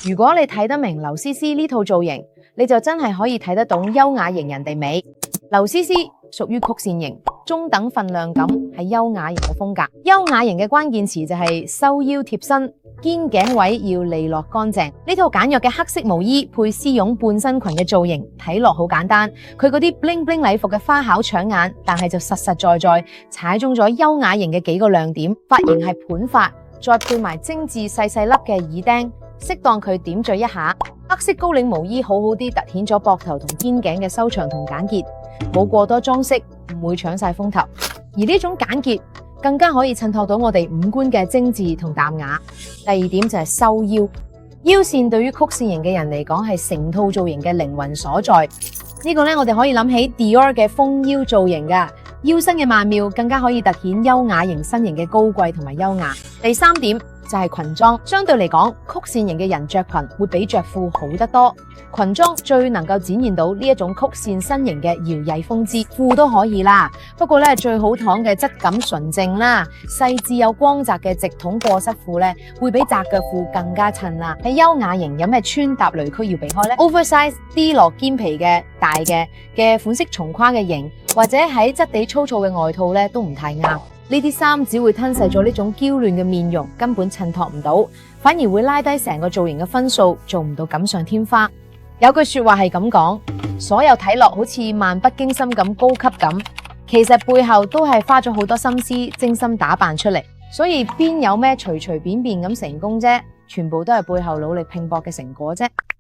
如果你睇得明劉詩詩呢套造型，你就真係可以睇得懂優雅型人哋美。劉詩詩屬於曲線型，中等份量感，係優雅型嘅風格。優雅型嘅關鍵詞就係收腰貼身，肩頸位要利落乾淨。呢套簡約嘅黑色毛衣配絲絨半身裙嘅造型，睇落好簡單。佢嗰啲 bling bling 禮服嘅花巧搶眼，但係就實實在在踩中咗優雅型嘅幾個亮點。髮型係盤髮，再配埋精緻細細粒嘅耳釘，適當佢點綴一下。黑色高領毛衣好好啲，凸顯咗膊頭同肩頸嘅修長同簡潔，冇過多裝飾，唔會搶晒風頭。而呢種簡潔更加可以襯托到我哋五官嘅精緻同淡雅。第二點就係收腰，腰線對於曲線型嘅人嚟講係成套造型嘅靈魂所在。呢個呢，我哋可以諗起 Dior 嘅豐腰造型㗎，腰身嘅曼妙更加可以凸顯優雅型身形嘅高貴同埋優雅。第三點就係裙裝，相對嚟講，曲線型嘅人着裙會比着褲好得多。裙裝最能夠展現到呢一種曲線身形嘅搖曳風姿，褲都可以啦。不過咧，最好躺嘅質感純正啦，細緻有光澤嘅直筒過膝褲咧，會比窄腳褲更加襯啦。喺優雅型有咩穿搭雷區要避開呢？ Oversize 低落肩皮嘅大嘅款式重胯嘅型，或者喺質地粗糙嘅外套咧都唔太啱。呢啲衫只會吞噬咗呢種嬌嫩嘅面容，根本襯托唔到，反而會拉低成個造型嘅分數，做唔到錦上添花。有句說話係咁講，所有睇落好似漫不經心咁高級感，其實背後都係花咗好多心思精心打扮出嚟。所以邊有咩隨隨便便咁成功啫？全部都係背後努力拼搏嘅成果啫。